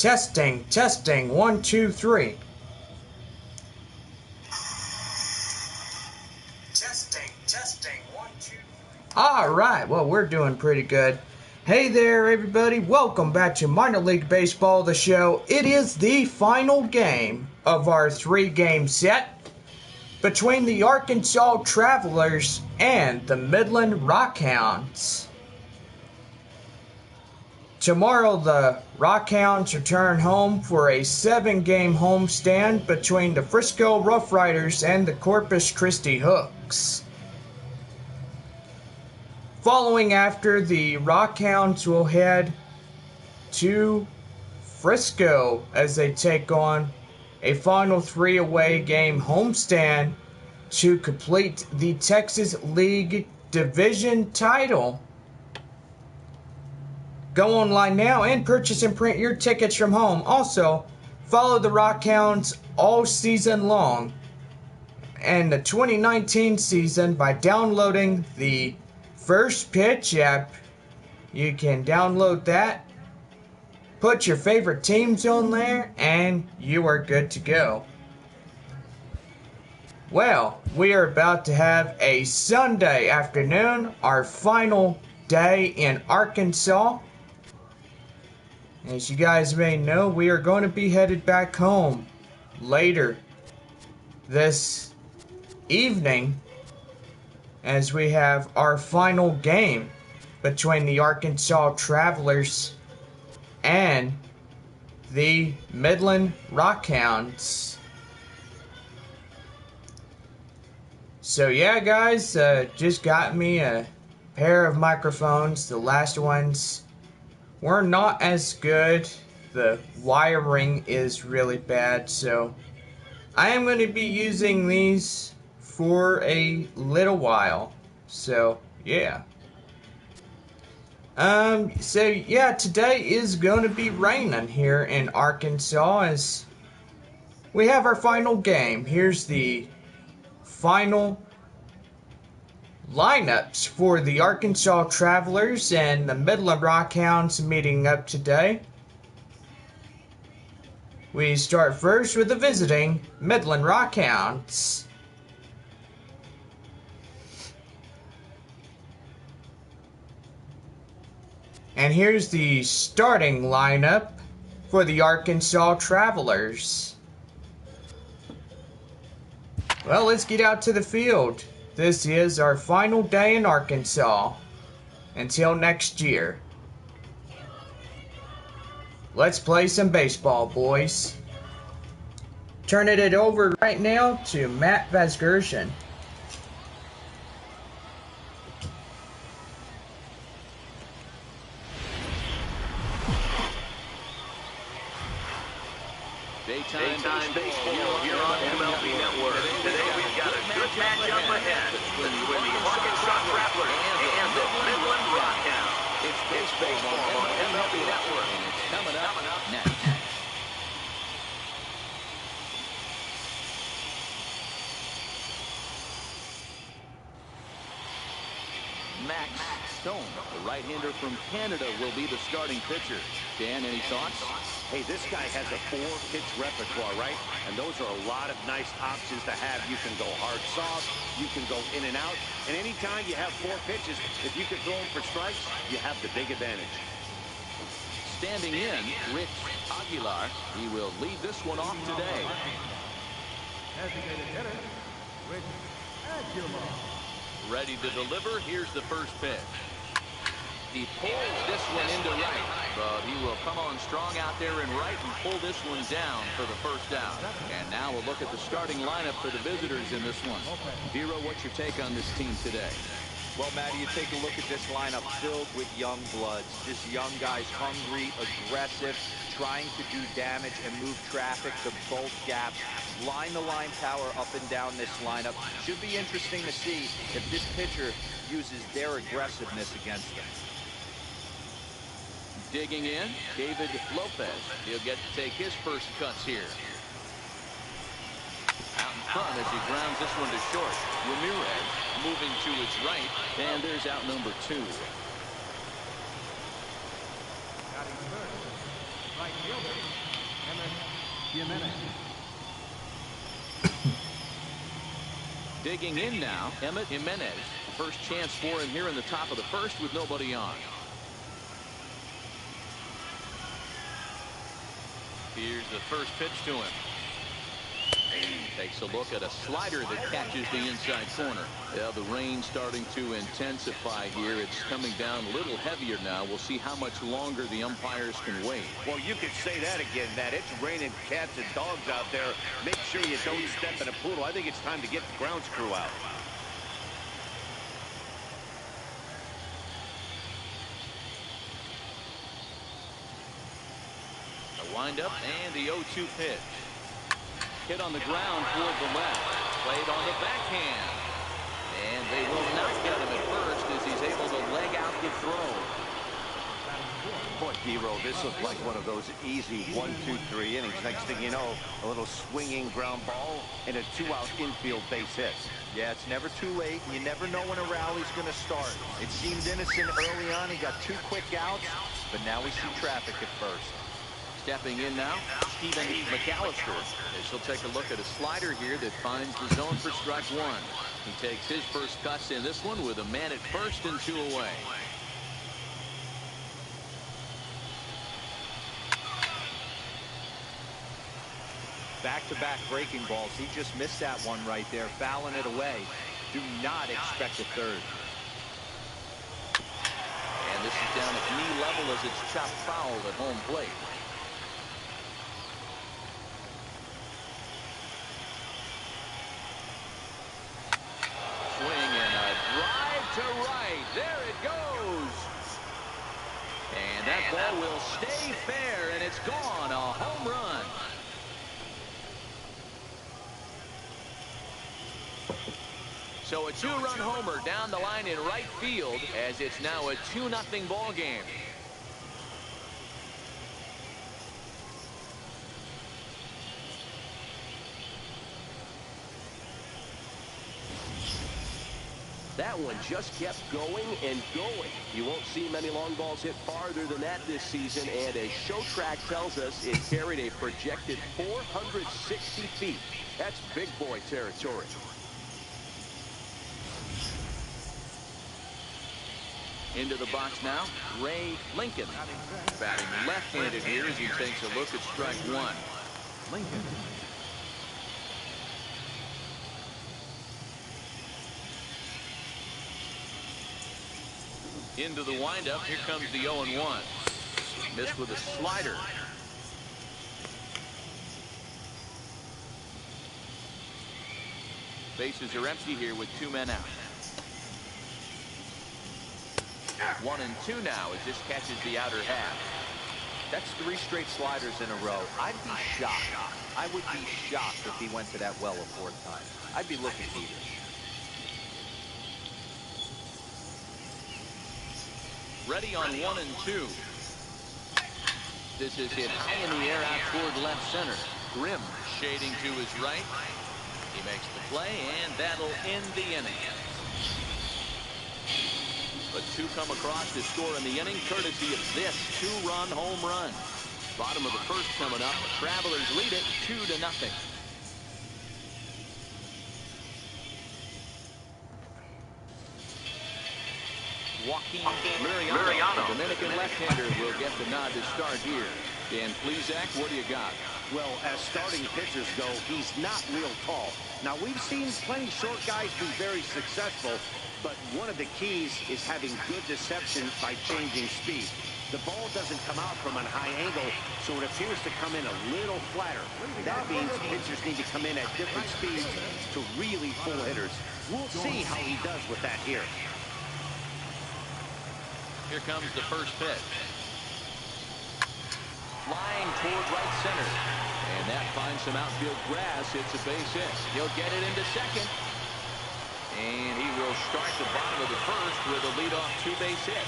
Testing, testing, 1, 2, 3. Testing, testing, 1, 2, 3. Alright, well, we're doing pretty good. Hey there, everybody. Welcome back to Minor League Baseball, the show. It is the final game of our 3-game set between the Arkansas Travelers and the Midland Rockhounds. Tomorrow, the Rockhounds return home for a 7-game homestand between the Frisco Rough Riders and the Corpus Christi Hooks. Following after, the Rockhounds will head to Frisco as they take on a final 3 away game homestand to complete the Texas League Division title. Go online now and purchase and print your tickets from home. Also, follow the Rockhounds all season long and the 2019 season by downloading the First Pitch app. You can download that, put your favorite teams on there, and you are good to go. Well, we are about to have a Sunday afternoon, our final day in Arkansas. As you guys may know, we are going to be headed back home later this evening as we have our final game between the Arkansas Travelers and the Midland Rockhounds. So yeah, guys, just got me a pair of microphones. The last ones were not as good. The wiring is really bad, so I am going to be using these for a little while. So yeah. So yeah, today is going to be raining here in Arkansas as we have our final game. Here's the final lineups for the Arkansas Travelers and the Midland Rockhounds meeting up today. We start first with the visiting Midland Rockhounds. And here's the starting lineup for the Arkansas Travelers. Well, let's get out to the field. This is our final day in Arkansas. Until next year. Let's play some baseball, boys. Turning it over right now to Matt Vasgersian. Daytime baseball here on MLB Network. Today we've got a good matchup ahead between the Arkansas Travelers and the Midland Rockhounds. It's baseball on MLB Network. And it's coming up next. Max Stone, the right-hander from Canada, will be the starting pitcher. Dan, any thoughts? Hey, this guy has a 4-pitch repertoire, right? And those are a lot of nice options to have. You can go hard soft, you can go in and out, and anytime you have 4 pitches, if you can throw them for strikes, you have the big advantage. Standing in, Rich Aguilar. He will lead this one off today. Designated hitter, Rich Aguilar. Ready to deliver. Here's the first pitch. He pulls this one into right, but he will come on strong out there in right and pull this one down for the first out. And now we'll look at the starting lineup for the visitors in this one. Vero, what's your take on this team today? Well, Matty, you take a look at this lineup filled with young bloods. Just young guys, hungry, aggressive, trying to do damage and move traffic to both gaps. Line-to-line power up and down this lineup. Should be interesting to see if this pitcher uses their aggressiveness against them. Digging in, David Lopez. He'll get to take his first cuts here. Out in front as he grounds this one to short. Ramirez moving to his right, and there's out number 2. Batting first, right fielder, Jimenez. Digging in now, Emmett Jimenez. First chance for him here in the top of the first with nobody on. Here's the first pitch to him. Takes a look at a slider that catches the inside corner. Yeah, the rain starting to intensify here. It's coming down a little heavier now. We'll see how much longer the umpires can wait. Well, you could say that again, Matt. It's raining cats and dogs out there. Make sure you don't step in a poodle. I think it's time to get the grounds crew out. The windup and the 0-2 pitch. Hit on the ground toward the left. Played on the backhand. And they will not get him at first as he's able to leg out the throw. Boy, Hero, this looked like one of those easy 1, 2, 3 innings. Next thing you know, a little swinging ground ball and a 2-out infield base hit. Yeah, it's never too late. You never know when a rally's going to start. It seemed innocent early on. He got 2 quick outs, but now we see traffic at first. Stepping in now, Stephen McAllister. As he'll take a look at a slider here that finds the zone for strike 1. He takes his first cuts in this one with a man at first and 2 away. Back-to-back breaking balls. He just missed that one right there, fouling it away. Do not expect a third. And this is down at knee level as it's chopped foul at home plate. Swing and a drive to right. There it goes. And that ball will stay fair, and it's gone. A home run. So a 2-run homer down the line in right field as it's now a 2-0 ball game. That one just kept going and going. You won't see many long balls hit farther than that this season, and as Show Track tells us, it carried a projected 460 feet. That's big boy territory. Into the box now, Ray Lincoln. Batting left-handed here as he takes a look at strike 1. Lincoln. Into the windup, here comes the 0-1. Missed with a slider. Bases are empty here with 2 men out. 1 and 2 now as this catches the outer half. That's 3 straight sliders in a row. I'd be shocked. I would be shocked if he went to that well a 4th time. I'd be looking peevish. Ready on 1 and 2. This is hit high in the air out toward left center. Grimm shading to his right. He makes the play, and that'll end the inning. But 2 come across to score in the inning, courtesy of this 2-run home run. Bottom of the first coming up. The Travelers lead it 2-0. Joaquin Liriano, the Dominican left-hander, will get the nod to start here. Dan Plesac, what do you got? Well, as starting pitchers go, he's not real tall. Now, we've seen plenty short guys be very successful, but one of the keys is having good deception by changing speed. The ball doesn't come out from a high angle, so it appears to come in a little flatter. That means pitchers need to come in at different speeds to really pull hitters. We'll see how he does with that here. Here comes the first pitch. Flying toward right center. And that finds some outfield grass. It's a base hit. He'll get it into second. And he will start the bottom of the first with a leadoff 2-base hit.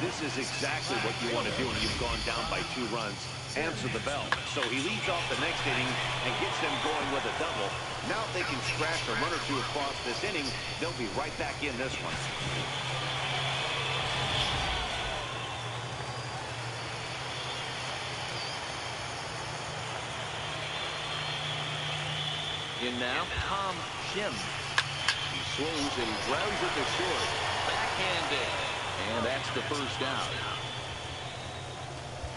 This is exactly what you want to do when you've gone down by 2 runs. Answer the bell. So he leads off the next inning and gets them going with a double. Now if they can scratch a run or 2 across this inning, they'll be right back in this one. In now, Tom Shim. He swings and he grounds it to short. Backhanded. And that's the first down.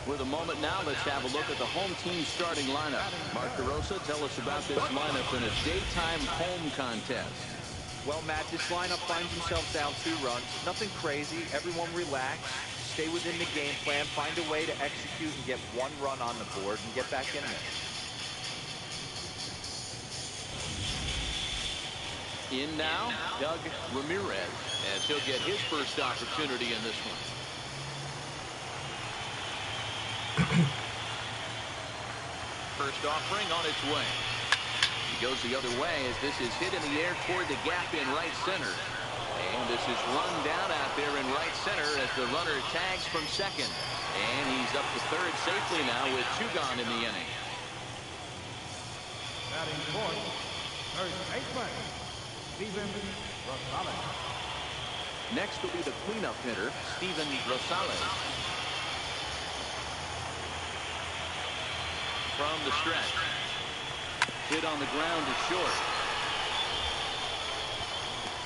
With a moment now, let's have a look at the home team starting lineup. Mark DeRosa, tell us about this lineup in a daytime home contest. Well, Matt, this lineup finds themselves down 2 runs. Nothing crazy. Everyone relax. Stay within the game plan. Find a way to execute and get 1 run on the board and get back in there. In now, Doug Ramirez, as he'll get his first opportunity in this one. First offering on its way. He goes the other way as this is hit in the air toward the gap in right center. And this is run down out there in right center as the runner tags from second. And he's up to third safely now with 2 gone in the inning. Batting fourth, third baseman, Steven Rosales. Next will be the cleanup hitter, Steven Rosales. From the stretch. Hit on the ground to short.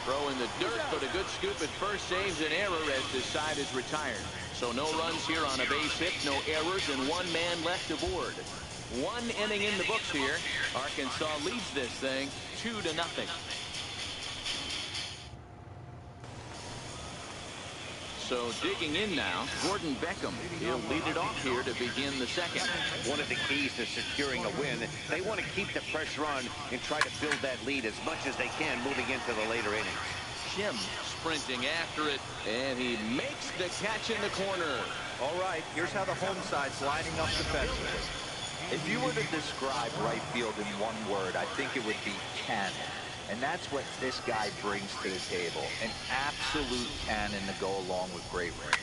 Throw in the dirt, but a good scoop at first saves an error as this side is retired. So no runs here on a base hit, no errors, and 1 man left aboard. 1 inning in the books here. Arkansas leads this thing 2-0. So digging in now, Gordon Beckham. He'll lead it off here to begin the second. One of the keys to securing a win, they want to keep the pressure on and try to build that lead as much as they can moving into the later innings. Shim sprinting after it, and he makes the catch in the corner. All right, here's how the home side's lining up defensively. If you were to describe right field in 1 word, I think it would be cannon. And that's what this guy brings to the table. An absolute cannon to go along with great range.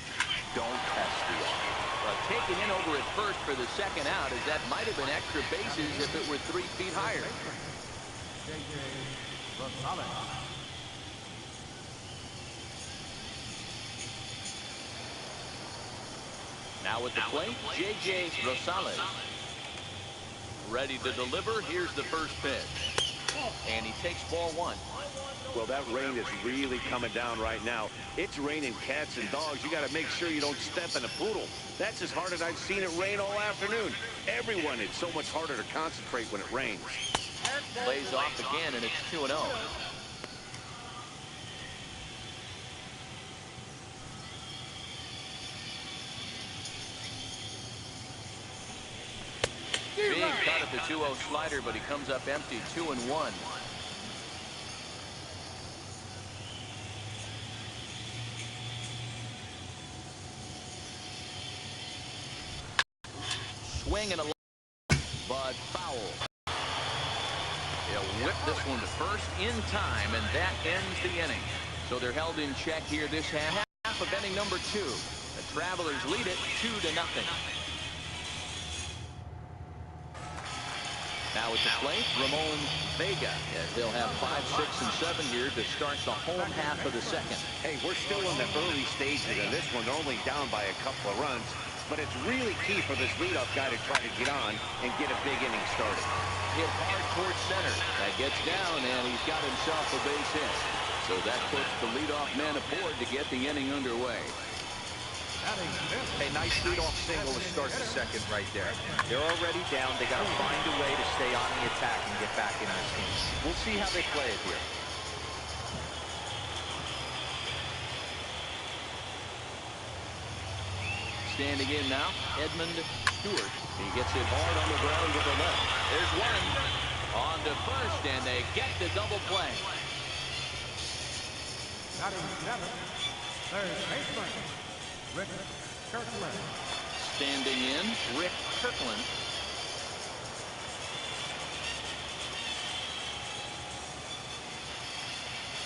Don't test the arm. Well, taken in over at first for the second out, as that might have been extra bases if it were 3 feet higher. Now at the plate, J.J. Rosales. Ready to deliver. Here's the first pitch. And he takes ball 1. Well, that rain is really coming down right now. It's raining cats and dogs. You got to make sure you don't step in a poodle. That's as hard as I've seen it rain all afternoon. Everyone, it's so much harder to concentrate when it rains. Plays off again, and it's 2-0. Big cut at the 2-0 slider, but he comes up empty, 2-1. Swing and a but foul. He'll whip this one to first in time, and that ends the inning. So they're held in check here this half of inning number 2. The Travelers lead it 2-0. Now at the plate, Ramon Vega. They'll have 5, 6, and 7 here to start the home half of the second. Hey, we're still in the early stages of this one. They're only down by a couple of runs. But it's really key for this leadoff guy to try to get on and get a big inning started. Hit hard towards center. That gets down, and he's got himself a base hit. So that puts the leadoff man aboard to get the inning underway. A nice leadoff single to start the second right there. They're already down. They got to find a way to stay on the attack and get back in this game. We'll see how they play it here. Standing in now, Edmund Stewart. He gets it hard on the ground with the left. There's one. On to first, and they get the double play. Batting 7, third baseman, Rick Kirkland. Standing in, Rick Kirkland.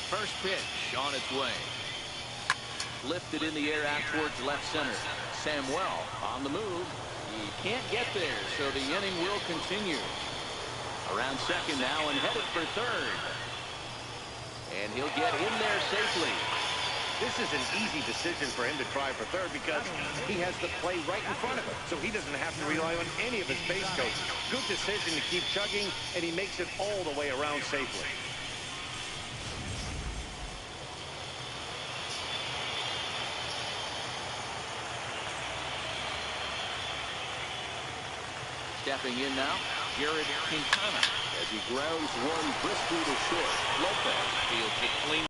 First pitch on its way. Lifted in the air out towards left center. Samuel on the move. He can't get there, so the inning will continue. Around second now and headed for third. And he'll get in there safely. This is an easy decision for him to try for third because he has the play right in front of him, so he doesn't have to rely on any of his base coaches. Good decision to keep chugging, and he makes it all the way around safely. Stepping in now, Jared Quintana as he grounds one briskly to short. Lopez fields it clean.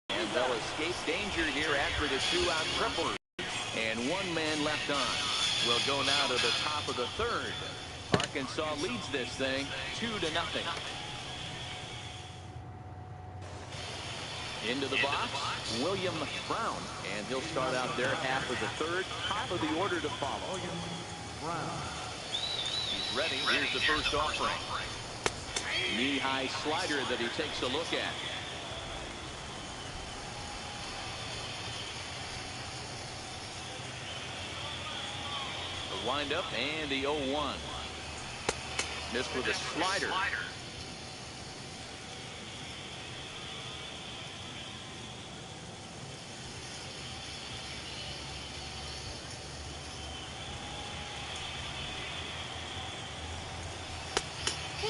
And they'll escape danger here after the two-out triple. And one man left on. We'll go now to the top of the third. Arkansas leads this thing 2-0. Into the box, William Brown. And he'll start out their half of the third. Top of the order to follow. He's ready. Here's the first offering. Knee-high slider that he takes a look at. The windup and the 0-1. Missed with a slider.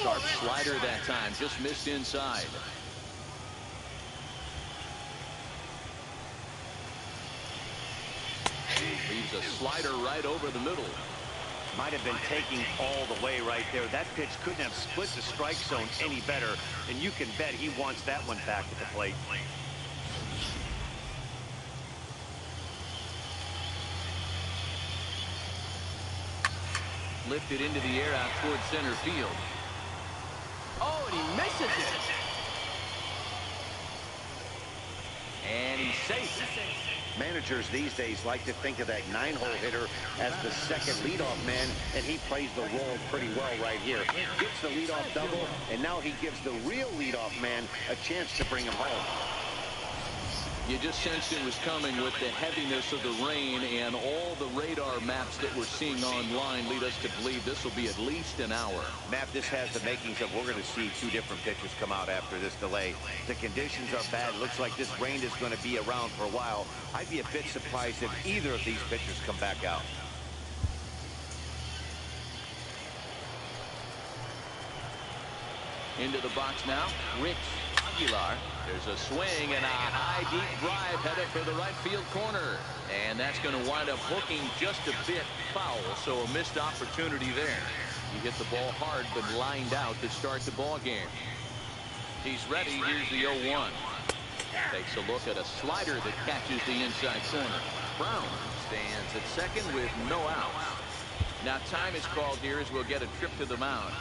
Sharp slider that time, just missed inside. Leaves a slider right over the middle. Might have been taking all the way right there. That pitch couldn't have split the strike zone any better, and you can bet he wants that one back at the plate. Lifted into the air out towards center field. Oh, and he misses it. And he's safe. Managers these days like to think of that 9-hole hitter as the second leadoff man, and he plays the role pretty well right here. Gets the leadoff double, and now he gives the real leadoff man a chance to bring him home. You just sensed it was coming with the heaviness of the rain, and all the radar maps that we're seeing online lead us to believe this will be at least an hour. Matt, this has the makings of we're going to see two different pitchers come out after this delay. The conditions are bad. It looks like this rain is going to be around for a while. I'd be a bit surprised if either of these pitchers come back out. Into the box now, Rich Aguilar. There's a swing and a high, deep drive headed for the right field corner. And that's going to wind up hooking just a bit foul, so a missed opportunity there. He hit the ball hard, but lined out to start the ball game. He's ready. Here's the 0-1. Takes a look at a slider that catches the inside corner. Brown stands at second with no outs. Now time is called here as we'll get a trip to the mound.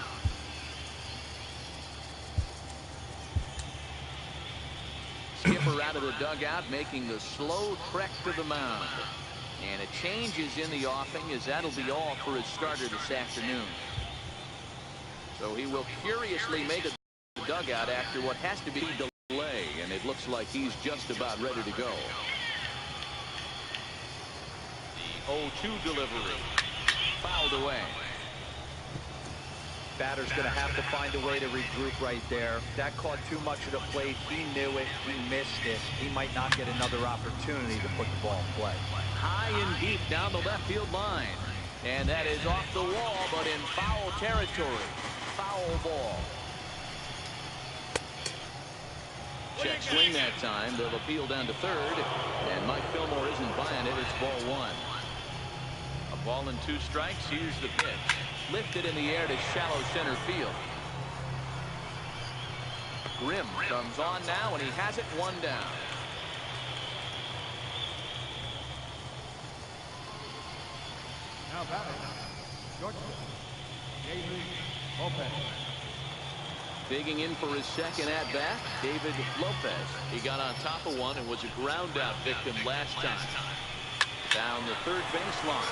Skipper out of the dugout making the slow trek to the mound. And a change is in the offing as that'll be all for his starter this afternoon. So he will curiously make a dugout after what has to be delay, and it looks like he's just about ready to go. The 0-2 delivery fouled away. Batter's going to have to find a way to regroup right there. That caught too much of the plate. He knew it. He missed it. He might not get another opportunity to put the ball in play. High and deep down the left field line. And that is off the wall, but in foul territory. Foul ball. Check swing that time. They'll appeal down to third. And Mike Fillmore isn't buying it. It's ball one. A ball and 2 strikes. Here's the pitch. Lifted in the air to shallow center field. Grimm comes on now, and he has it 1 down. Now batting, shortstop, JBaker. Digging in for his second at-bat, David Lopez. He got on top of one and was a ground-out victim last time. Down the third baseline.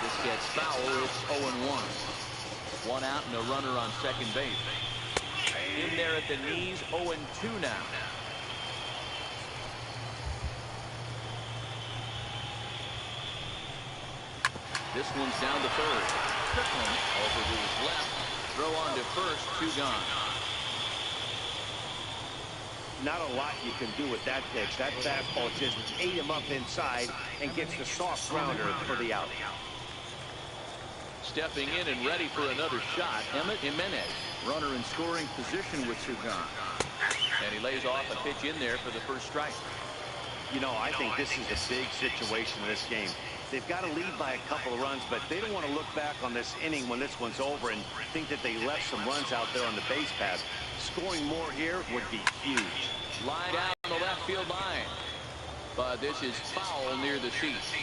This gets foul. It's 0-1. 1 out and a runner on second base. In there at the knees, 0-2 now. This one's down to third. Strickland over to his left. Throw on to first. 2 gone. not a lot you can do with that pitch. That fastball just ate him up inside and gets the soft grounder for the out. Stepping in and ready for another shot, Emmett Jimenez, runner in scoring position with two gone. And he lays off a pitch in there for the first strike. You know, I think this is a big situation in this game. They've got to lead by a couple of runs, but they don't want to look back on this inning when this one's over and think that they left some runs out there on the base paths. Scoring more here would be huge. Line down the left field line. But this is foul near the seats.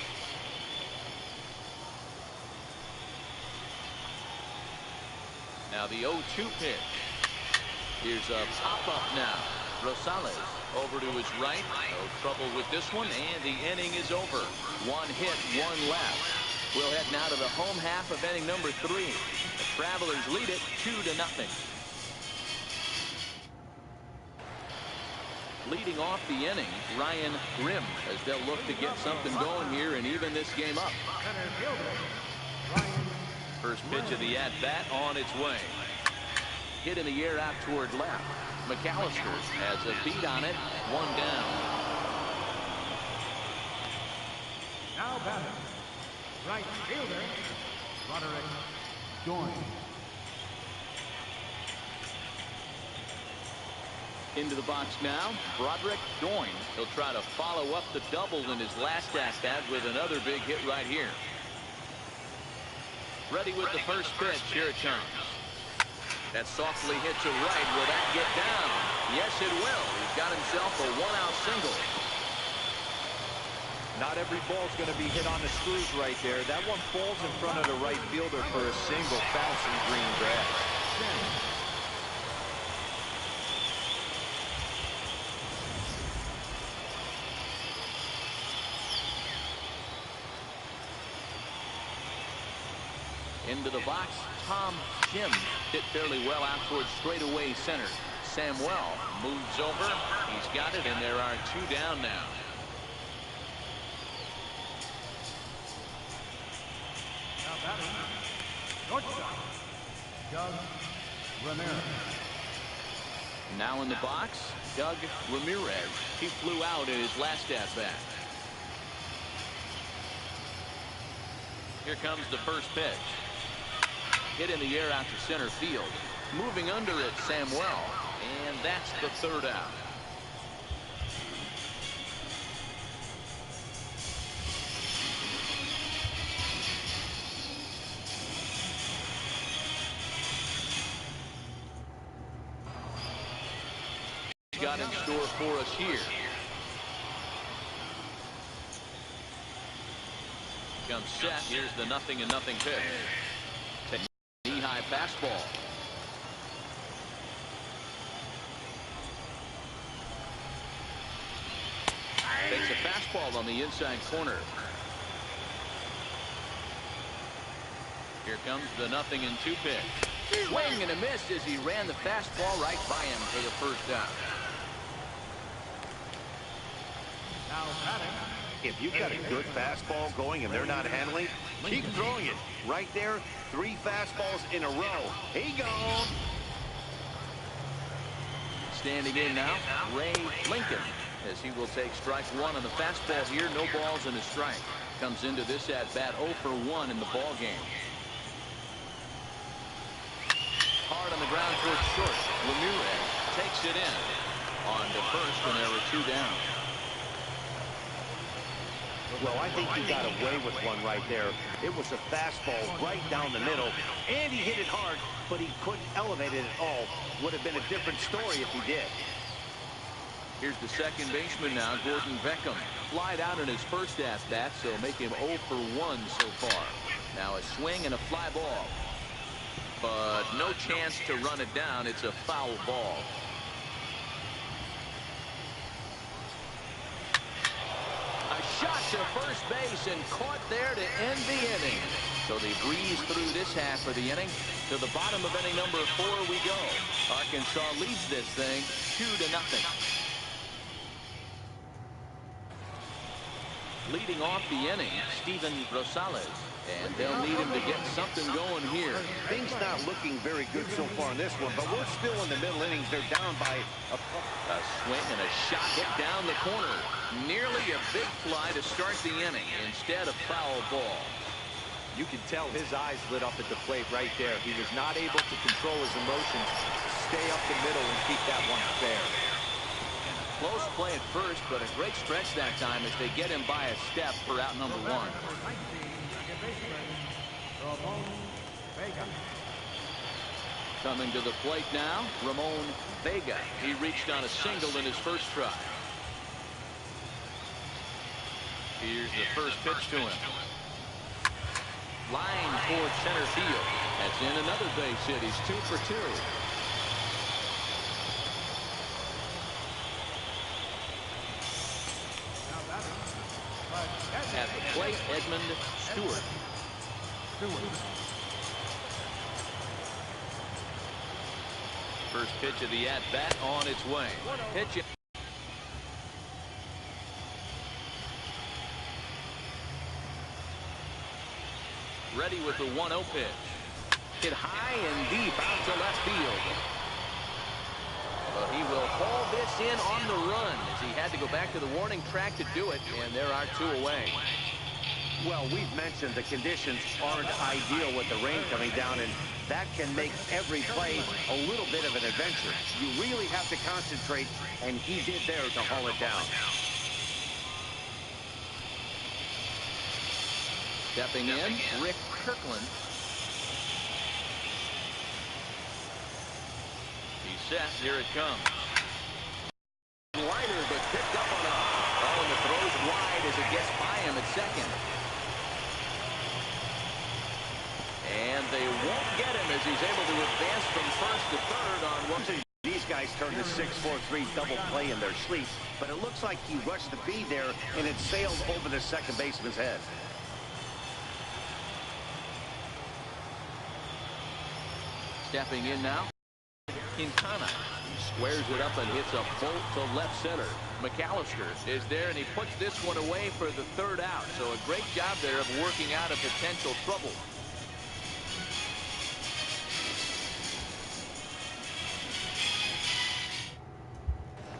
Now the 0-2 pitch. Here's a pop-up now. Rosales over to his right. No trouble with this one, and the inning is over. One hit, one left. We'll head now to the home half of inning number 3. The Travelers lead it 2-0. Leading off the inning, Ryan Grimm, as they'll look to get something going here and even this game up. First pitch of the at-bat on its way. Hit in the air out toward left. McAllister has a beat on it. One down. Now batting, right fielder, Roderick Doyne. Into the box now, Broderick Doyne. He'll try to follow up the double in his last at-bat with another big hit right here. Ready with the first pitch. Here it comes. That softly hit to right. Will that get down? Yes, it will. He's got himself a one-out single. Not every ball's going to be hit on the screws right there. That one falls in front of the right fielder for a single, bouncing green grass. Into the box, Tom Jim hit fairly well out towards straightaway center. Samuel moves over. He's got it, and there are two down now. Now batting, shortstop, Doug Ramirez. Now in the box, Doug Ramirez. He flew out in his last at-bat. Here comes the first pitch. Hit in the air out to center field. Moving under it, Samuel. And that's the third out. Got in store for us here. Comes set. Here's the 0-0 pitch. Knee-high fastball. Takes a fastball on the inside corner. Here comes the 0-2 pitch. Swing and a miss as he ran the fastball right by him for the first down. Now batting, If you've got a good fastball going and they're not handling, keep throwing it. Right there, 3 fastballs in a row. He gone. Standing in now, Ray Lincoln, as he will take strike one on the fastball here. No balls and a strike. Comes into this at-bat 0 for 1 in the ball game. Hard on the ground towards short. Ramirez takes it in. On to first, and there were 2 down. Well, I think he got away with one right there. It was a fastball right down the middle, and he hit it hard, but he couldn't elevate it at all. Would have been a different story if he did. Here's the second baseman now, Gordon Beckham. Flied out in his first at-bat, so make him 0 for 1 so far. Now a swing and a fly ball. But no chance to run it down. It's a foul ball. A shot to first base and caught there to end the inning. So they breeze through this half of the inning. To the bottom of inning number 4 we go. Arkansas leads this thing 2-0. Leading off the inning, Steven Rosales. And they'll need him to get something going here. Things not looking very good so far in this one, but we're still in the middle innings. They're down by a swing and a shot hit down the corner. Nearly a big fly to start the inning instead of foul ball. You can tell his eyes lit up at the plate right there. He was not able to control his emotions, stay up the middle and keep that one fair. And a close play at first, but a great stretch that time as they get him by a step for out number one. Coming to the plate now, Ramon Vega. He reached on a single in his first try. Here's the first pitch to him. Line towards center field. That's in another base hit. He's 2 for 2. At the plate, Edmund Stewart. First pitch of the at-bat on its way. Pitch it. Ready with the 1-0 pitch. Hit high and deep out to left field. But he will haul this in on the run as he had to go back to the warning track to do it, and there are 2 away. Well, we've mentioned the conditions aren't ideal with the rain coming down, and that can make every play a little bit of an adventure. You really have to concentrate, and he did there to haul it down. Stepping in, Rick Kirkland. He's set. Here it comes. Liner, but picked up on it. Oh, and the throw's wide as it gets by him at second. And they won't get him as he's able to advance from first to third on one. These guys turned a 6-4-3 double play in their sleep, but it looks like he rushed the feed there, and it sailed over the second baseman's head. Stepping in now, Quintana. He squares it up and hits a bolt to left center. McAllister is there, and he puts this one away for the third out. So a great job there of working out a potential trouble.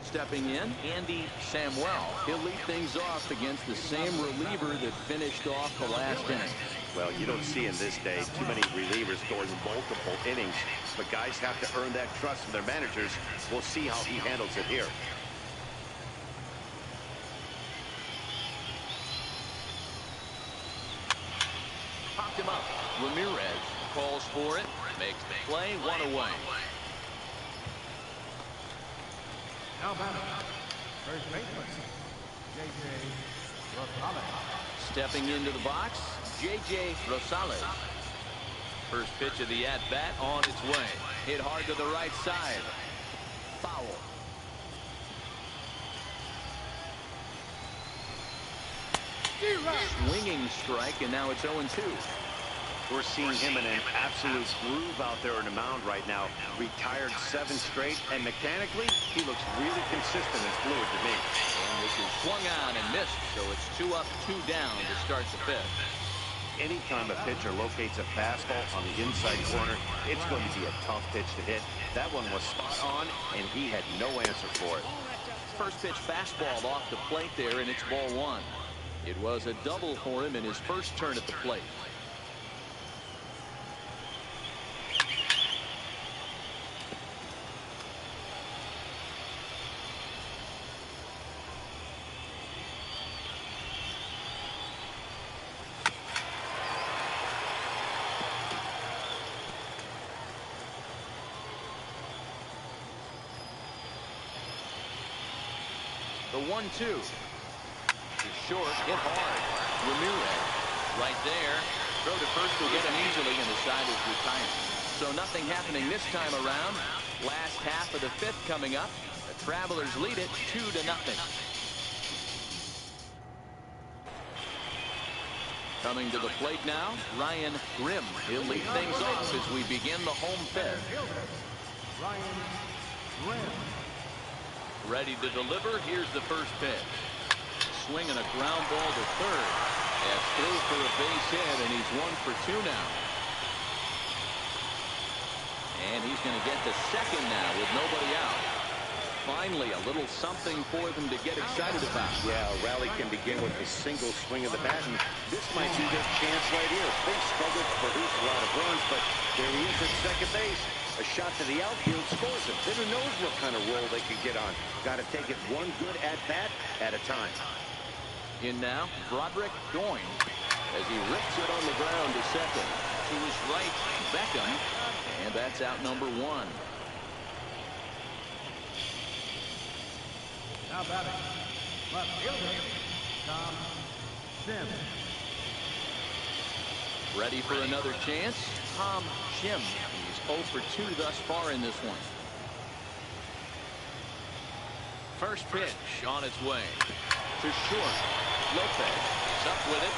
Stepping in, Andy Samuel. He'll lead things off against the same reliever that finished off the last inning. Well, you don't see in this day too many relievers going multiple innings, but guys have to earn that trust from their managers. We'll see how he handles it here. Popped him up. Ramirez calls for it, makes the play, 1 away. Now batting, first baseman, J.J. Rosales. Stepping into the box, J.J. Rosales. First pitch of the at-bat on its way. Hit hard to the right side. Foul. Swinging strike, and now it's 0-2. We're seeing him in an absolute groove out there on the mound right now. Retired 7 straight, and mechanically, he looks really consistent and fluid to me. And this is swung on and missed, so it's 2 up, 2 down to start the 5th. Anytime a pitcher locates a fastball on the inside corner, it's going to be a tough pitch to hit. That one was spot on, and he had no answer for it. First pitch fastball off the plate there, and it's ball 1. It was a double for him in his first turn at the plate. The 1-2. Short, hit hard. Ramirez right there. Throw to first will get him easily, and the side is retired. So nothing happening this time around. Last half of the 5th coming up. The Travelers lead it 2-0. Coming to the plate now, Ryan Grimm. He'll lead things off as we begin the home 5th. Ryan Grimm. Ready to deliver. Here's the first pitch. Swing and a ground ball to third. That's through for a base hit, and he's 1 for 2 now. And he's going to get to second now with nobody out. Finally, a little something for them to get excited about. Yeah, a rally can begin with a single swing of the bat, and this might be their chance right here. They struggled to produce a lot of runs, but there he is at second base. A shot to the outfield scores him. Then who knows what kind of roll they could get on. Got to take it one good at-bat at a time. In now, Broderick Doyne as he rips it on the ground to second. To his right, Beckham, and that's out number 1. Now batting, left fielder, Tom Sims. Ready for another chance, Tom Shim. He's 0 for 2 thus far in this one. First pitch on its way to short. Lopez is up with it.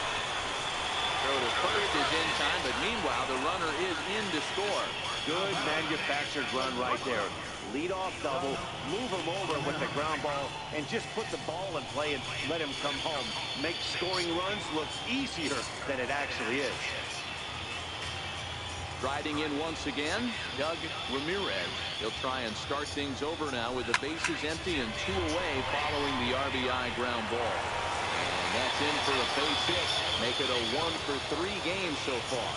Throw to first is in time, but meanwhile the runner is in to score. Good manufactured run right there. Lead-off double, move him over with the ground ball, and just put the ball in play and let him come home. Make scoring runs look easier than it actually is. Riding in once again, Doug Ramirez. He'll try and start things over now with the bases empty and 2 away following the RBI ground ball. And that's in for a base hit. Make it a 1 for 3 game so far.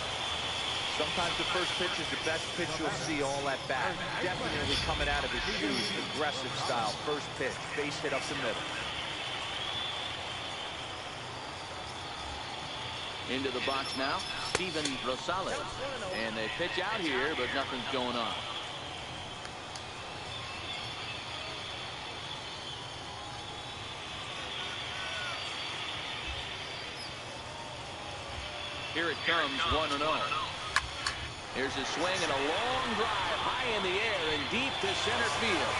Sometimes the first pitch is the best pitch you'll see all at bat. Definitely coming out of his shoes, aggressive style. First pitch, base hit up the middle. Into the box now, Steven Rosales. And they pitch out here, but nothing's going on. Here it comes, 1-0. Here's a swing and a long drive high in the air and deep to center field.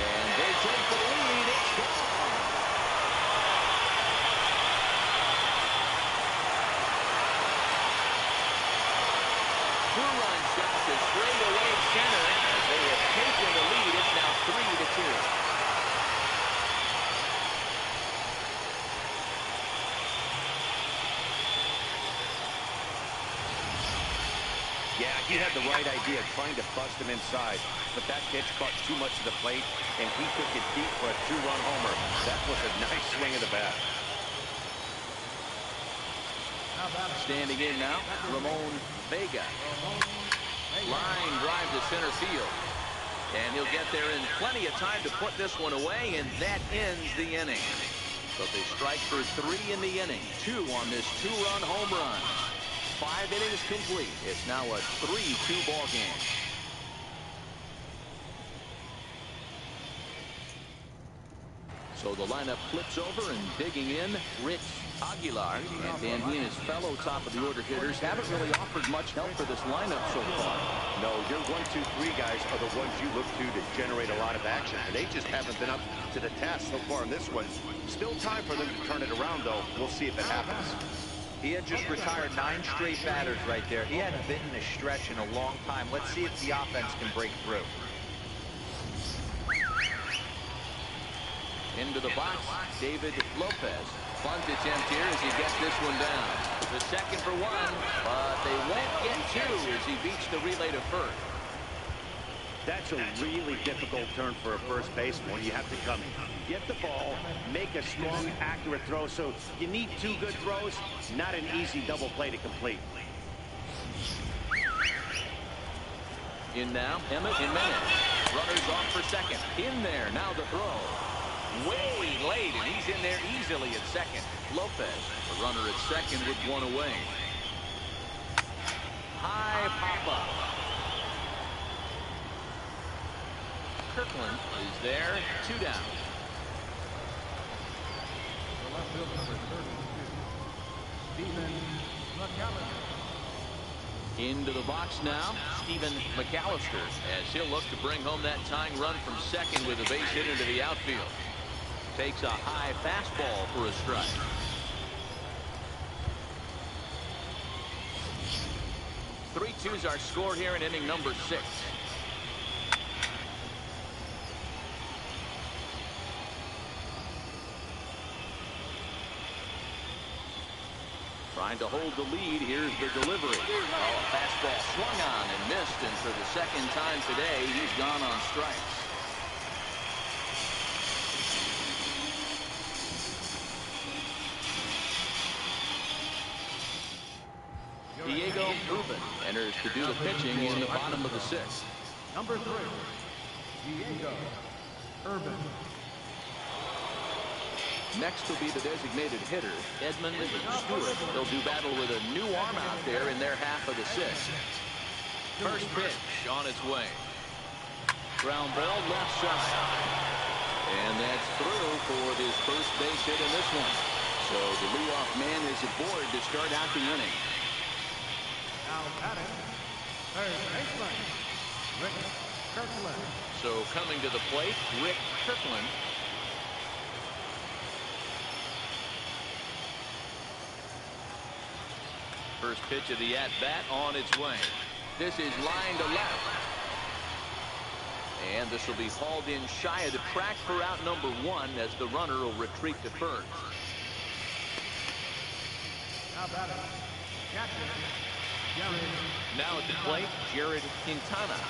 And they take the lead. It's gone. 2-run shot to straightaway center as they have taken the lead. It's now 3-2. Yeah, he had the right idea trying to bust him inside, but that pitch caught too much of the plate, and he took it deep for a 2-run homer. That was a nice swing of the bat. Standing in now, Ramon Vega. Line drive to center field. And he'll get there in plenty of time to put this one away, and that ends the inning. But they strike for 3 in the inning. 2 on this 2-run home run. 5 innings complete. It's now a 3-2 ball game. So the lineup flips over, and digging in, Rich Aguilar. And Dan, he and his fellow top-of-the-order hitters haven't really offered much help for this lineup so far. No, your 1, 2, 3 guys are the ones you look to generate a lot of action, and they just haven't been up to the task so far in this one. Still time for them to turn it around, though. We'll see if it happens. He had just retired 9 straight batters right there. He hadn't been in a stretch in a long time. Let's see if the offense can break through. Into the box, David Lopez. Bunt attempt here as he gets this one down. The second for 1, but they won't get 2 as he beats the relay to first. That's a really difficult turn for a first baseman when you have to come, get the ball, make a strong, accurate throw. So you need 2 good throws, not an easy double play to complete. In now, Emmett Jimenez. Runners off for second. In there, now the throw. Way late, and he's in there easily at second. Lopez, the runner at second with 1 away. High pop-up. Kirkland is there, 2 down. The left fielder, number 32, Stephen McAllister. Into the box now, Stephen McAllister, as he'll look to bring home that tying run from second with a base hit into the outfield. Takes a high fastball for a strike. Three-2's our score here in inning number 6. Trying to hold the lead. Here's the delivery. Oh, a fastball swung on and missed, and for the second time today, he's gone on strikes. Diego Urban enters to do the pitching in the bottom of the sixth. Number 3, Diego Urban. Next will be the designated hitter, Edmund Stewart. They'll do battle with a new arm out there in their half of the sixth. First pitch on its way. Ground ball left side. And that's through for his first base hit in this one. So the leadoff man is aboard to start out the inning. Now batting, third baseman, Rick Kirkland. So coming to the plate, Rick Kirkland. First pitch of the at-bat on its way. This is line to left. And this will be hauled in shy of the track for out number 1 as the runner will retreat to first. Now batting, catcher, Jared. Now at the plate, Jared Quintana.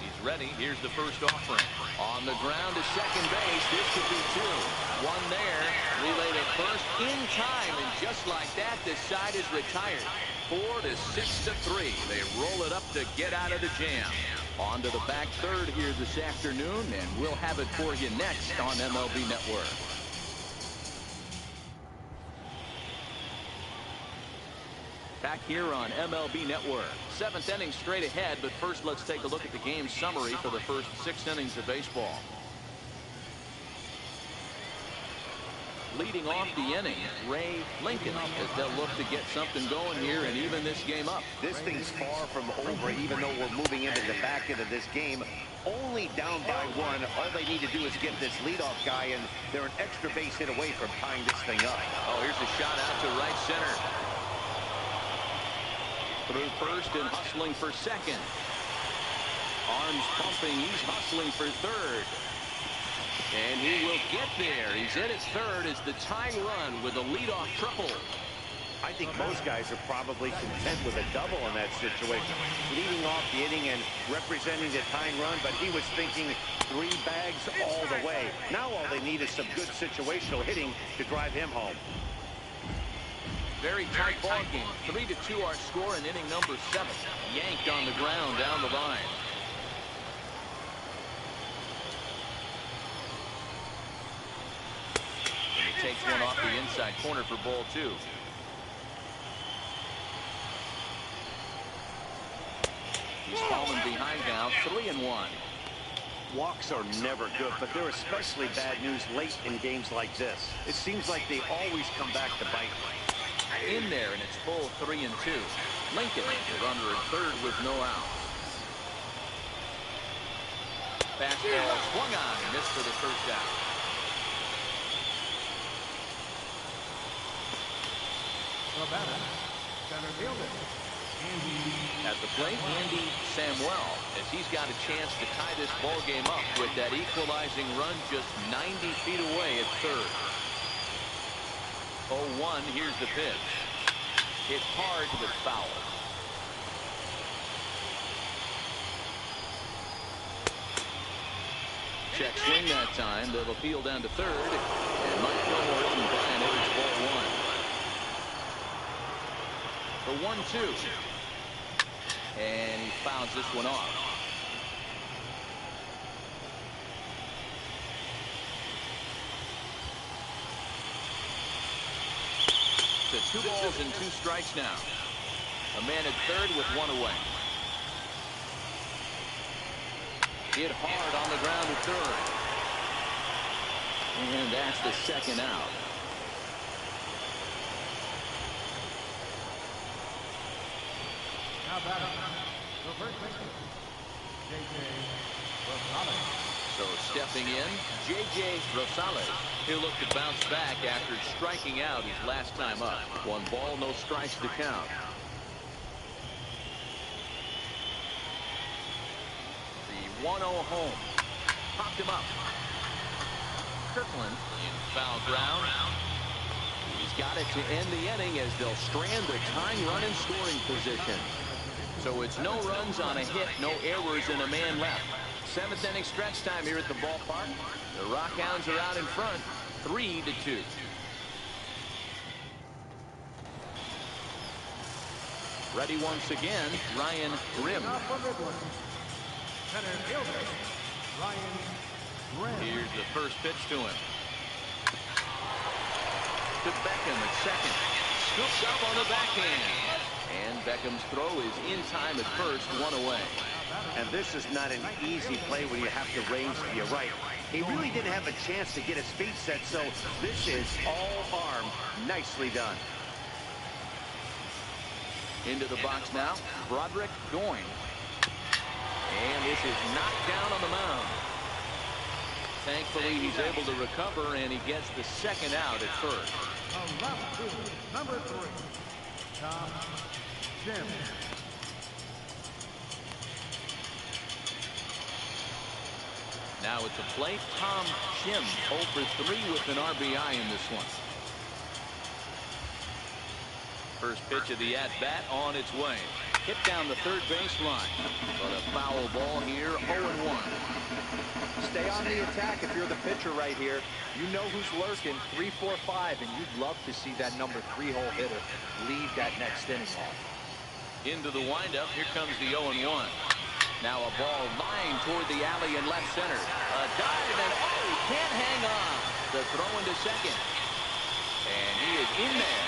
He's ready. Here's the first offering. On the ground to second base. This could be 2. One there. Relayed at first in time. And just like that, this side is retired. 4 to 6 to 3. They roll it up to get out of the jam. On to the back third here this afternoon. And we'll have it for you next on MLB Network. Back here on MLB Network. 7th inning straight ahead, but first let's take a look at the game summary for the first 6 innings of baseball. Leading off the inning, Ray Lincoln, as they'll look to get something going here and even this game up. This thing's far from over, even though we're moving into the back end of this game. Only down by 1. All they need to do is get this leadoff guy, and they're an extra base hit away from tying this thing up. Oh, here's a shot out to right center. Through first and hustling for second. Arms pumping. He's hustling for third. And he will get there. He's in at third as the tying run with a leadoff triple. I think most guys are probably content with a double in that situation. Leading off the inning and representing the tying run, but he was thinking 3 bags all the way. Now all they need is some good situational hitting to drive him home. Very tight ball game. 3 to 2 our score in inning number 7. Yanked on the ground down the line. And he takes one off the inside corner for ball 2. He's fallen behind now, 3-1. Walks are never good, but they're especially bad news late in games like this. It seems like they always come back to bite. In there, and it's full 3-2. Lincoln, the runner at third with no outs. Fastball swung on and missed for the first out. The batter, center fielder, Andy. At the plate, Andy Samuel, as he's got a chance to tie this ball game up with that equalizing run just 90 feet away at third. 0-1, here's the pitch. Hit hard but foul. Check swing that time. They'll appeal down to third. And Mike Gilmore isn't buying it. It's ball 1. The 1-2. And he fouls this one off. To 2 balls and 2 strikes now. A man at third with 1 away. Hit hard on the ground at third. And that's the second out. Now batting, the first baseman, J.J. Rosales. So stepping in, J.J. Rosales. He'll look to bounce back after striking out his last time up. 1 ball, no strikes to count. The 1-0 home. Popped him up. Kirkland in foul ground. He's got it to end the inning as they'll strand the tying run in scoring position. So it's no runs on a hit, no errors, and a man left. 7th inning stretch time here at the ballpark. The Rockhounds are out in front, 3-2. Ready once again, Ryan Grimm. Now for Midland, center fielder, Ryan Grimm. Here's the first pitch to him. To Beckham at second. Scoops up on the backhand. And Beckham's throw is in time at first, 1 away. And this is not an easy play when you have to range to your right. He really didn't have a chance to get his feet set, so this is all arm. Nicely done. Into the box now, Broderick Goyne. And this is knocked down on the mound. Thankfully, he's able to recover, and he gets the second out at first. The left fielder, number 3, Tom Jim. Now it's a plate. Tom Shim 0 for 3 with an RBI in this one. First pitch of the at-bat on its way. Hit down the third baseline. But a foul ball here, 0-1. Stay on the attack if you're the pitcher right here. You know who's lurking, 3, 4, 5, and you'd love to see that number 3 hole hitter lead that next inning off. Into the windup, here comes the 0-1. Now a ball lined toward the alley in left center. A dive, and oh, he can't hang on. The throw into second. And he is in there.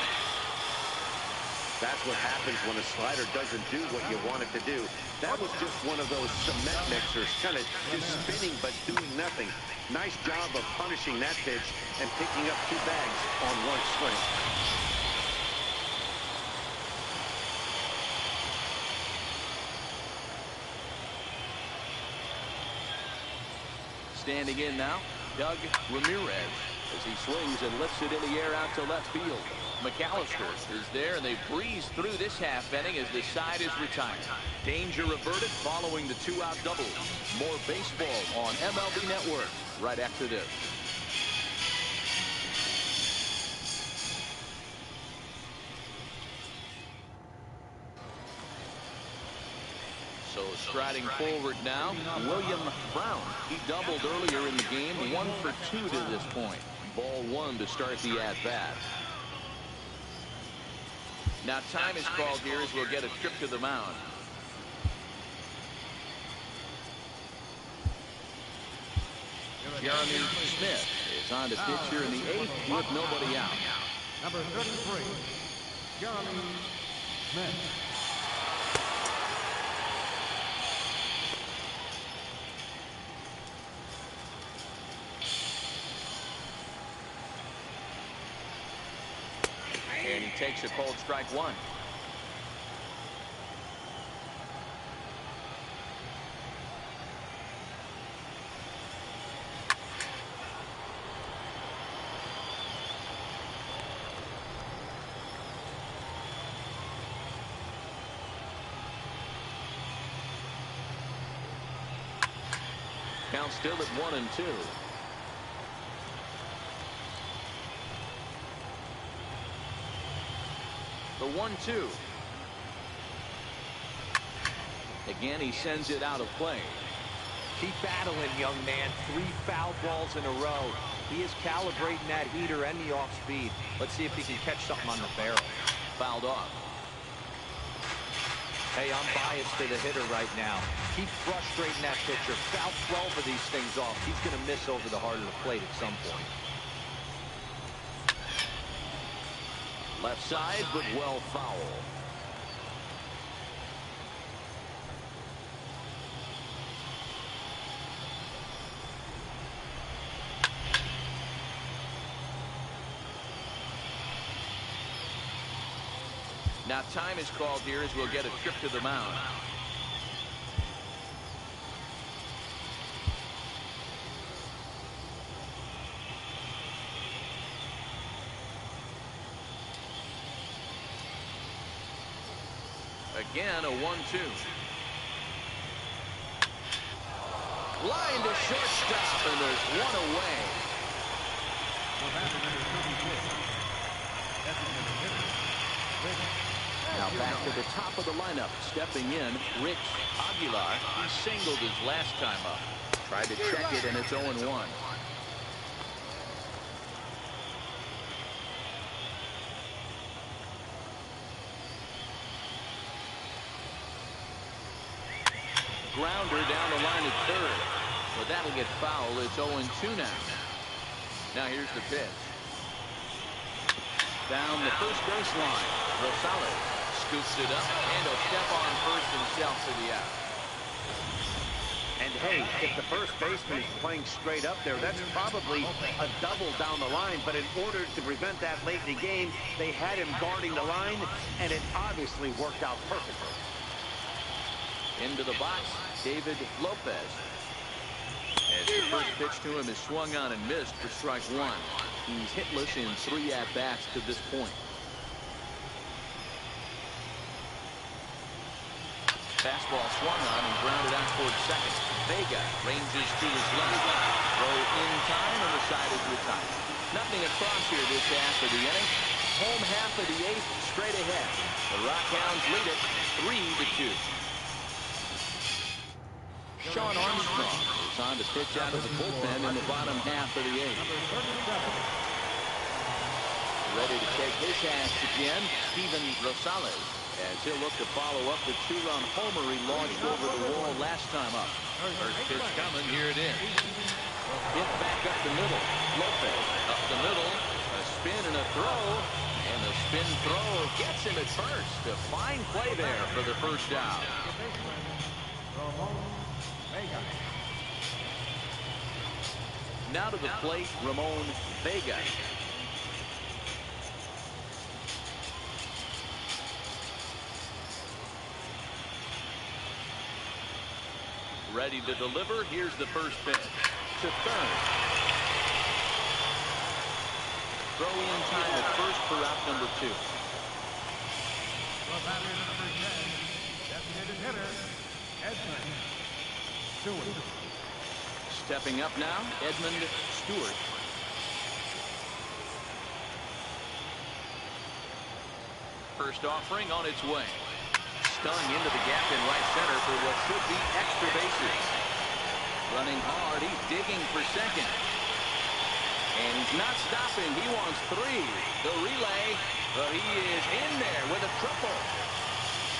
That's what happens when a slider doesn't do what you want it to do. That was just one of those cement mixers, kind of just spinning but doing nothing. Nice job of punishing that pitch and picking up 2 bags on 1 swing. Standing in now, Doug Ramirez, as he swings and lifts it in the air out to left field. McAllister is there, and they breeze through this half inning as the side is retired. Danger averted following the 2-out double. More baseball on MLB Network right after this. So striding forward now, William Brown. He doubled earlier in the game, 1 for 2 to this point. Ball 1 to start the at-bat. Now time is called here as we'll get a trip to the mound. Jeremy Smith is on to pitch here in the 8th with nobody out. Number 33, Jeremy Smith. And he takes a cold strike 1. Count still at 1-2. The 1-2. Again, he sends it out of play. Keep battling, young man. 3 foul balls in a row. He is calibrating that heater and the off speed. Let's see if he can catch something on the barrel. Fouled off. Hey, I'm biased to the hitter right now. Keep frustrating that pitcher. Foul 12 of these things off. He's going to miss over the heart of the plate at some point. Left side, but well foul. Now time is called here as we'll get a trip to the mound. Again, a 1-2. Line to shortstop, and there's 1 away. Now back to the top of the lineup. Stepping in, Rich Aguilar. He singled his last time up. Tried to check it, and it's 0-1. Grounder down the line at third. But that'll get fouled. It's 0-2 now. Now here's the pitch. Down the first baseline. Rosales scoops it up, and he'll step on first himself for the out. And hey, if the first baseman is playing straight up there, that's probably a double down the line. But in order to prevent that late in the game, they had him guarding the line, and it obviously worked out perfectly. Into the box, David Lopez. As the first pitch to him is swung on and missed for strike one. He's hitless in 3 at-bats to this point. Fastball swung on and grounded out towards second. Vega ranges to his left. Throw in time, and the side is retired. Nothing across here this half of the inning. Home half of the 8th, straight ahead. The Rockhounds lead it 3-2. Sean Armstrong is on to pitch out of the bullpen in the bottom half of the 8th. Ready to take his hats again, Steven Rosales, as he'll look to follow up the 2-run homer he launched over the wall last time up. First pitch coming, here it is. Hit back up the middle. Lopez up the middle. A spin and a throw. And the spin throw gets him at first. A fine play there for the first out. Now to the plate, Ramon Vega. Ready to deliver. Here's the first pitch. To third. Throw in time at first for out number 2. The batter number 10, designated hitter, Edmund Stewart. Stepping up now, Edmund Stewart. First offering on its way. Stung into the gap in right center for what should be extra bases. Running hard, he's digging for second. And he's not stopping, he wants 3. The relay, but he is in there with a triple.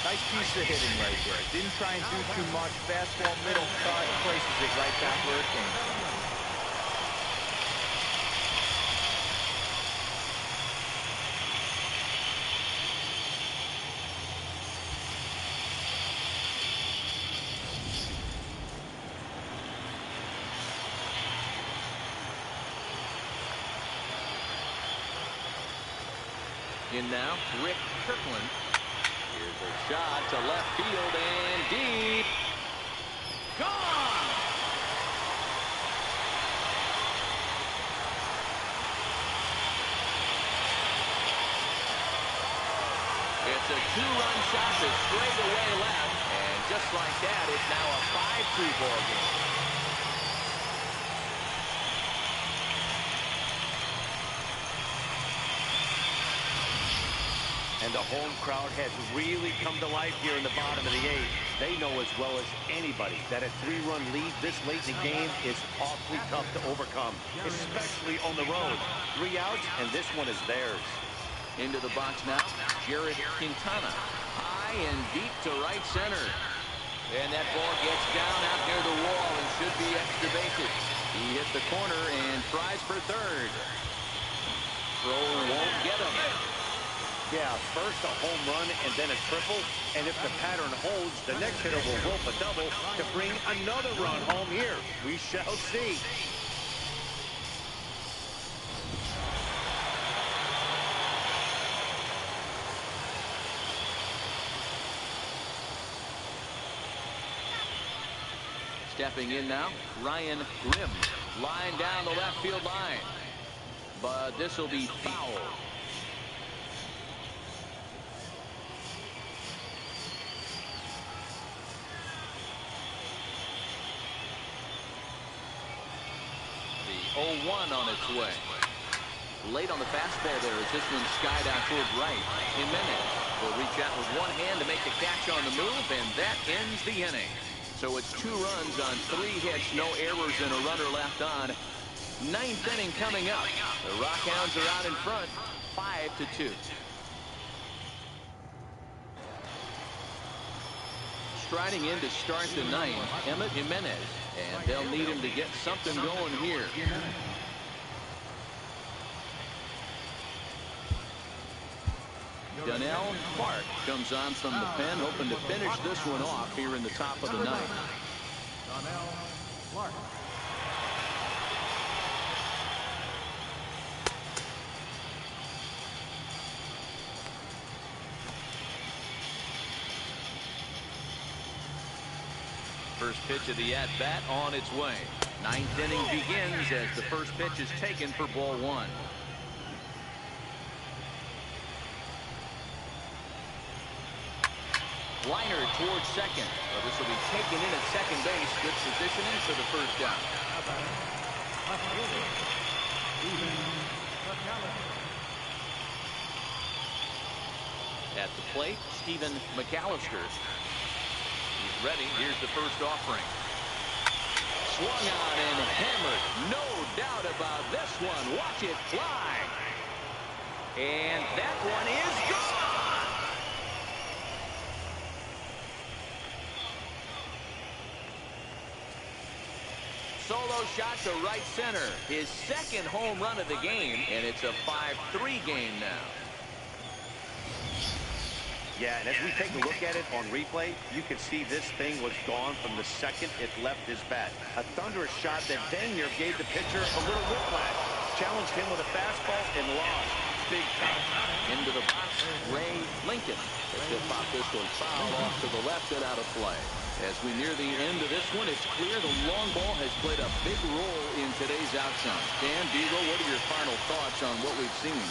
Nice piece of hitting right there. Didn't try and do too much. Fastball middle cut, places it right back where it came from. In now, Rick Kirkland. Here's a shot to left field and deep. Gone! It's a 2-run shot to straightaway left. And just like that, it's now a 5-2 ball game. And the home crowd has really come to life here in the bottom of the 8th. They know as well as anybody that a 3-run lead this late in the game is awfully tough to overcome, especially on the road. 3 outs, and this one is theirs. Into the box now, Jared Quintana. High and deep to right center. And that ball gets down out near the wall and should be extra bases. He hit the corner and tries for third. Throw won't get him. Yeah, first a home run and then a triple. And if the pattern holds, the next hitter will rope a double to bring another run home here. We shall see. Stepping in now, Ryan Grimm. Line down the left field line. But this will be foul. The 0-1 on its way. Late on the fastball there as this one skied out toward right. Jimenez will reach out with one hand to make the catch on the move, and that ends the inning. So it's 2 runs on 3 hits, no errors, and a runner left on. 9th inning coming up. The Rockhounds are out in front, 5-2. Striding in to start the 9th, Emmett Jimenez, and they'll need him to get something going here. Donnell Clark comes on from the pen, hoping to finish this one off here in the top of the 9th. Donnell Clark. First pitch of the at-bat on its way. 9th inning begins as the first pitch is taken for ball 1. Liner towards second. Well, this will be taken in at second base. Good positioning for the first down. At the plate, Stephen McAllister. He's ready. Here's the first offering. Swung on and hammered. No doubt about this one. Watch it fly. And that one is gone. Solo shot to right center. His second home run of the game, and it's a 5-3 game now. Yeah, and as we take a look at it on replay, you can see this thing was gone from the second it left his bat. A thunderous shot that dang near gave the pitcher a little whiplash. Challenged him with a fastball and lost. Big time. Into the box, Ray Lincoln. He'll pop this one foul off to the left and out of play. As we near the end of this one, it's clear the long ball has played a big role in today's outcome. Dan Beagle, what are your final thoughts on what we've seen?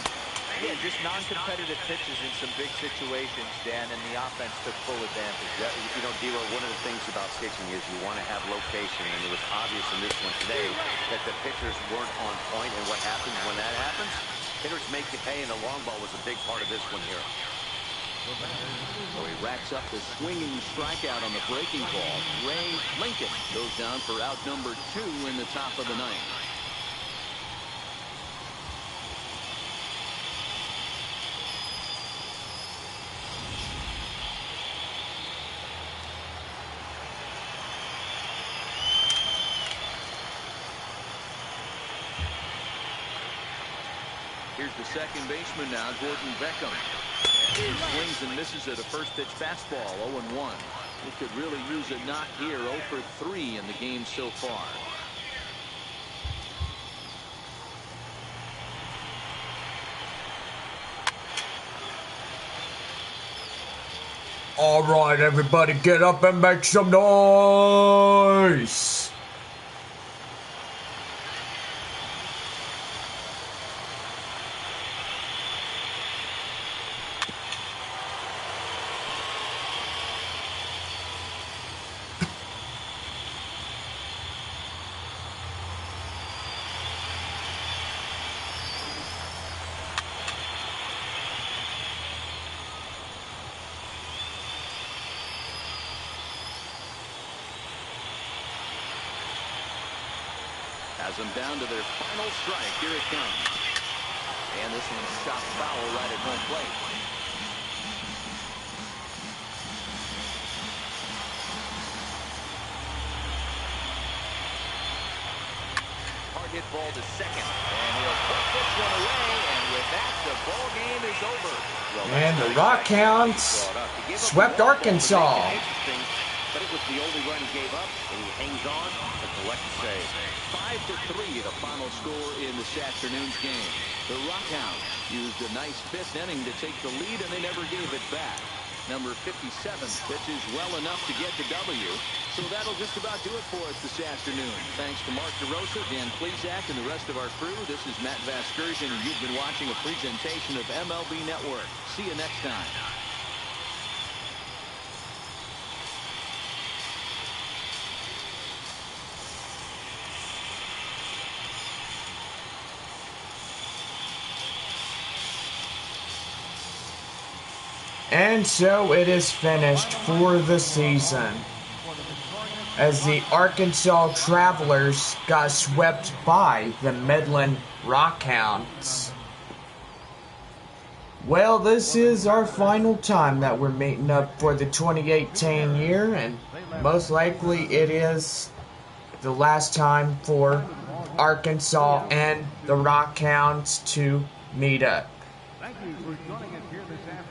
Yeah, just non-competitive pitches in some big situations, Dan, and the offense took full advantage. Yeah, you know, D'Lo, one of the things about pitching is you want to have location, and it was obvious in this one today that the pitchers weren't on point, and what happens when that happens? Hitters make you pay, and the long ball was a big part of this one here. So he racks up the swinging strikeout on the breaking ball. Ray Lincoln goes down for out number 2 in the top of the 9th. Here's the second baseman now, Gordon Beckham. He swings and misses at a first pitch fastball, 0-1. He could really use a knock here, 0 for 3 in the game so far. All right, everybody, get up and make some noise. Has them down to their final strike. Here it comes. And this one's shot foul right at home plate. Hard hit ball to second. And he'll put this one away. And with that, the ball game is over. And the Rockhounds swept Arkansas. But it was the only run he gave up, and he hangs on to collect the save. 5-3, the final score in this afternoon's game. The Rockhounds used a nice 5th inning to take the lead, and they never gave it back. Number 57 pitches well enough to get the W. So that'll just about do it for us this afternoon. Thanks to Mark DeRosa, Dan Plesac, and the rest of our crew. This is Matt Vasgersian, and you've been watching a presentation of MLB Network. See you next time. And so it is finished for the season, as the Arkansas Travelers got swept by the Midland Rockhounds. Well, this is our final time that we're meeting up for the 2018 year, and most likely it is the last time for Arkansas and the Rockhounds to meet up.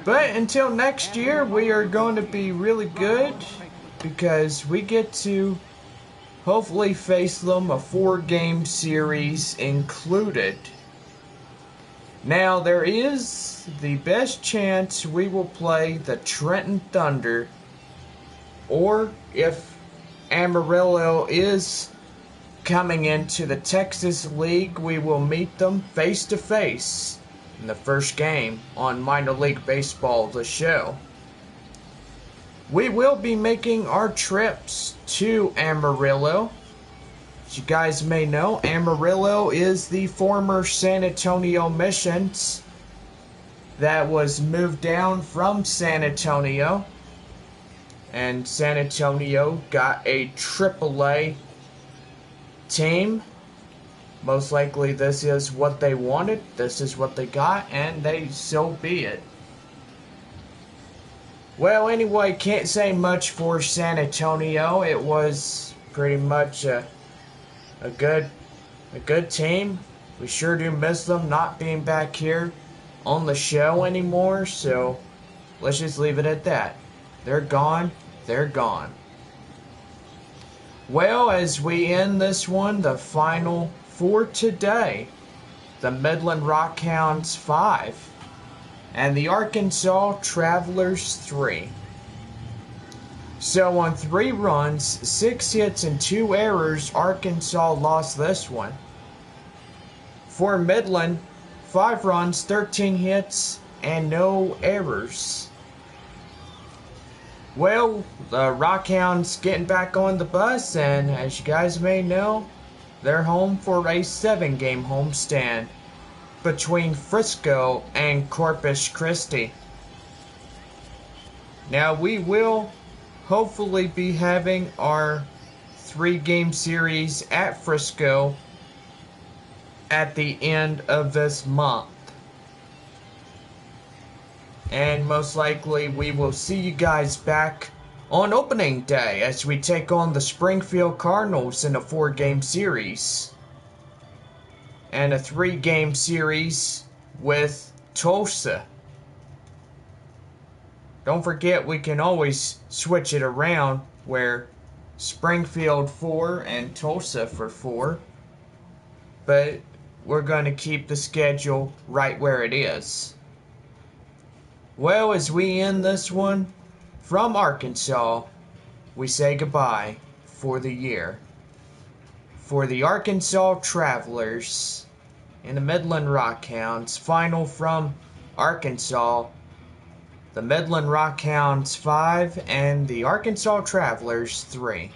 But until next year, we are going to be really good, because we get to hopefully face them, a 4-game series included. Now, there is the best chance we will play the Trenton Thunder, or if Amarillo is coming into the Texas League, we will meet them face to face in the first game on Minor League Baseball, the show. We will be making our trips to Amarillo. As you guys may know, Amarillo is the former San Antonio Missions that was moved down from San Antonio. And San Antonio got a AAA team. Most likely this is what they wanted, this is what they got, and so be it. Well, anyway, can't say much for San Antonio. It was pretty much a good team. We sure do miss them not being back here on the show anymore, so let's just leave it at that. They're gone. They're gone. Well, as we end this one, the final for today, the Midland Rockhounds 5 and the Arkansas Travelers 3. So on 3 runs, 6 hits and 2 errors, Arkansas lost this one. For Midland, 5 runs, 13 hits, and no errors. Well, the Rockhounds getting back on the bus, and as you guys may know, they're home for a 7-game homestand between Frisco and Corpus Christi. Now, we will hopefully be having our 3-game series at Frisco at the end of this month. And most likely we will see you guys back on opening day as we take on the Springfield Cardinals in a 4-game series. And a 3-game series with Tulsa. Don't forget, we can always switch it around where Springfield 4 and Tulsa for 4. But we're going to keep the schedule right where it is. Well, as we end this one, from Arkansas, we say goodbye for the year. For the Arkansas Travelers and the Midland Rockhounds, final from Arkansas, the Midland Rockhounds 5 and the Arkansas Travelers 3.